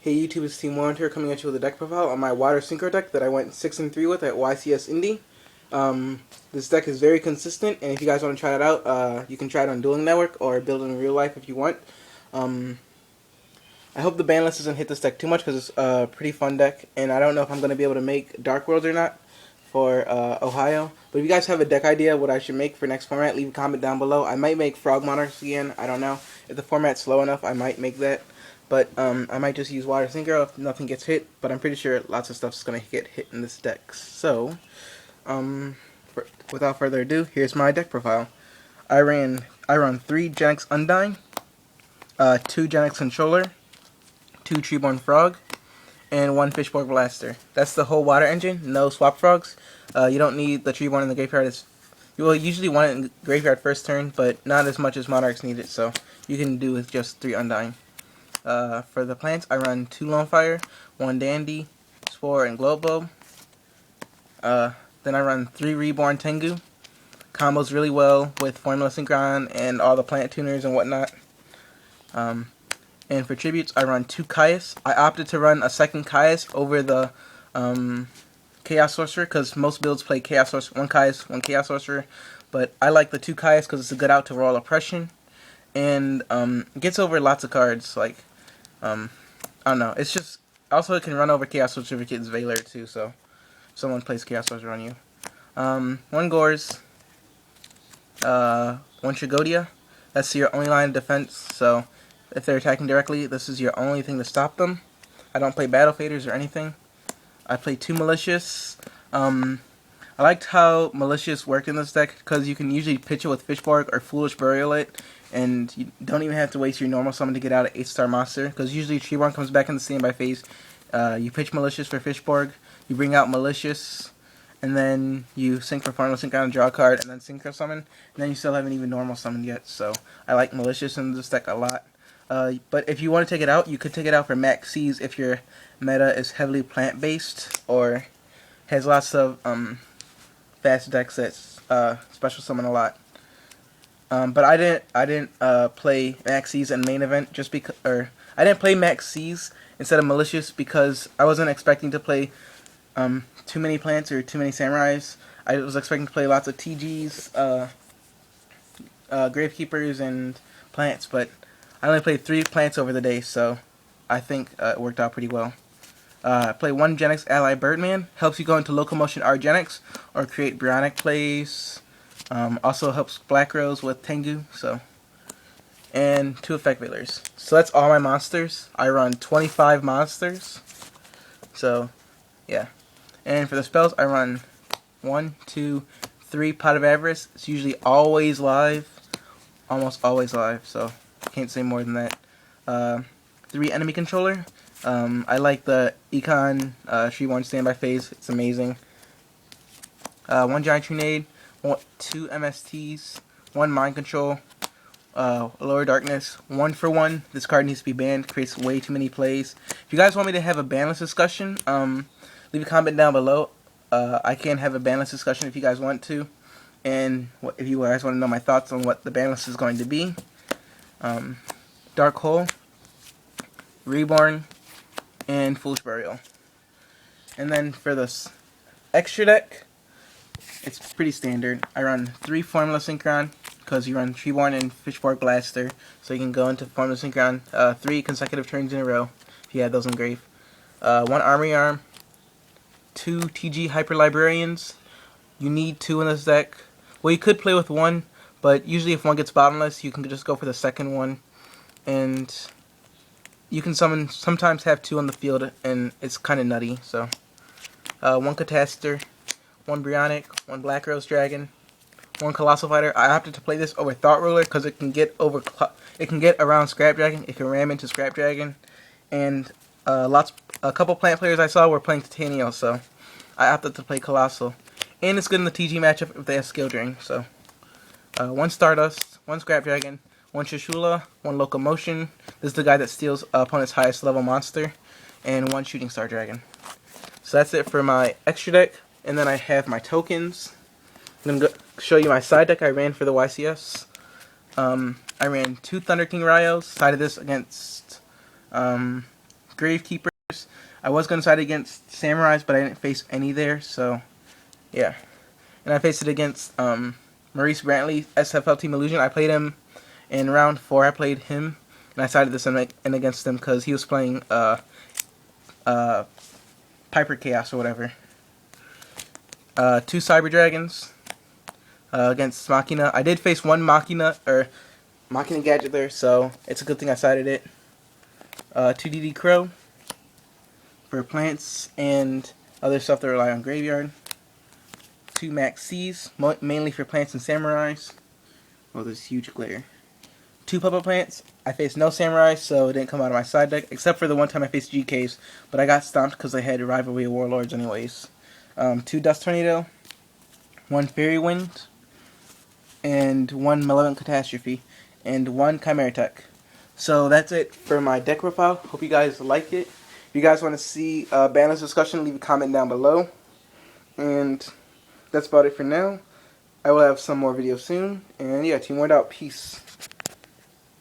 Hey YouTube, it's Team Warren here coming at you with a deck profile on my Water Synchro deck that I went 6-3 with at YCS Indy. This deck is very consistent, and if you guys want to try it out, you can try it on Dueling Network or build it in real life if you want. I hope the ban list doesn't hit this deck too much because it's a pretty fun deck, and I don't know if I'm going to be able to make Dark World or not for Ohio. But if you guys have a deck idea what I should make for next format, leave a comment down below. I might make Frog Monarchs again, I don't know. If the format's slow enough, I might make that. But I might just use Water Synchro if nothing gets hit, but I'm pretty sure lots of stuff's going to get hit in this deck. So, without further ado, here's my deck profile. I run 3 Genix Undying, 2 Genix Controller, 2 Treeborn Frog, and 1 Fishborg Blaster. That's the whole water engine, no swap frogs. You don't need the Treeborn in the graveyard. You will usually want it in the graveyard first turn, but not as much as Monarchs need it, so you can do with just 3 Undying. For the plants, I run 2 Lonefire, 1 Dandy, Spore, and Glowbulb. Then I run 3 Reborn Tengu. Combos really well with Formula Synchron and all the plant tuners and whatnot. And for tributes, I run 2 Caius. I opted to run a second Caius over the Chaos Sorcerer because most builds play Chaos Sorcerer, 1 Caius, 1 Chaos Sorcerer. But I like the 2 Caius because it's a good out to Royal Oppression. And it gets over lots of cards, like, I don't know, it's just, also it can run over Chaos Certificate's Veiler too, so if someone plays Chaos Sorcerer on you. 1 Gores, 1 Tragodia, that's your only line of defense, so if they're attacking directly, this is your only thing to stop them. I don't play Battle Faders or anything. I play 2 Malicious. I liked how Malicious worked in this deck, because you can usually pitch it with Fishborg or Foolish Burial it, and you don't even have to waste your normal summon to get out an 8-star monster, because usually Treeborn comes back in the standby phase. You pitch Malicious for Fishborg, you bring out Malicious, and then you sync for Formula Synchron and draw a card, and then Synchro summon, and then you still haven't even normal summoned yet, so I like Malicious in this deck a lot. But if you want to take it out, you could take it out for Max C's if your meta is heavily plant-based, or has lots of fast decks that special summon a lot. But I didn't play Max C's in main event just because, or I didn't play Max C's instead of Malicious because I wasn't expecting to play too many plants or too many samurais. I was expecting to play lots of TGs, Gravekeepers, and plants, but I only played 3 plants over the day, so I think it worked out pretty well. Play 1 Genix Ally Birdman, helps you go into Locomotion R Genix or create Bionic plays. Also helps Black Rose with Tengu, so. And 2 Effect Veilers. So that's all my monsters. I run 25 monsters. So, yeah. And for the spells, I run 1, 2, 3 Pot of Avarice. It's usually always live. Almost always live, so I can't say more than that. 3 Enemy Controller. I like the Econ Treeborn Standby phase. It's amazing. 1 Giant Trunade. 2 MSTs, 1 Mind Control, Lower Darkness, 1 for 1. This card needs to be banned, creates way too many plays. If you guys want me to have a ban list discussion, leave a comment down below. I can have a ban list discussion if you guys want to. And if you guys want to know my thoughts on what the ban list is going to be. Dark Hole, Reborn, and Foolish Burial. And then for this extra deck, it's pretty standard. I run 3 Formula Synchron, because you run Treeborn and Fishborg Blaster, so you can go into Formula Synchron 3 consecutive turns in a row, if you have those engraved. 1 Armory Arm, 2 TG Hyper Librarians. You need 2 in this deck. Well, you could play with 1, but usually if 1 gets bottomless, you can just go for the second one. And you can sometimes have 2 on the field, and it's kind of nutty, so. 1 Catastor, 1 Bionic, 1 Black Rose Dragon, 1 Colossal Fighter. I opted to play this over Thought Ruler because it can get around Scrap Dragon. It can ram into Scrap Dragon, and a couple plant players I saw were playing Titanium, so I opted to play Colossal. And it's good in the TG matchup if they have Skill Drain. So 1 Stardust, 1 Scrap Dragon, 1 Shishula, 1 Locomotion. This is the guy that steals opponent's highest level monster, and 1 Shooting Star Dragon. So that's it for my extra deck. And then I have my tokens. I'm going to show you my side deck I ran for the YCS. I ran 2 Thunder King Ryos, sided this against Gravekeepers. I was going to side against Samurais, but I didn't face any there, so yeah. And I faced it against Maurice Brantley, SFL Team Illusion. I played him in round 4. I played him, and I sided this in against him because he was playing Piper Chaos or whatever. 2 Cyber Dragons against Machina. I did face 1 Machina Gadget there, so it's a good thing I sided it. 2 DD Crow for plants and other stuff that rely on graveyard. 2 Max C's, mainly for plants and samurais. Oh, there's huge glare. 2 Puppet Plants. I faced no samurai, so it didn't come out of my side deck, except for the one time I faced GKs, but I got stomped because I had Rivalry of Warlords anyways. 2 Dust Tornado, 1 Fairy Wind, and 1 Malevolent Catastrophe, and 1 Chimera Tech. So that's it for my deck profile. Hope you guys like it. If you guys want to see Banner's discussion, leave a comment down below. And that's about it for now. I will have some more videos soon. And yeah, Team Word out. Peace.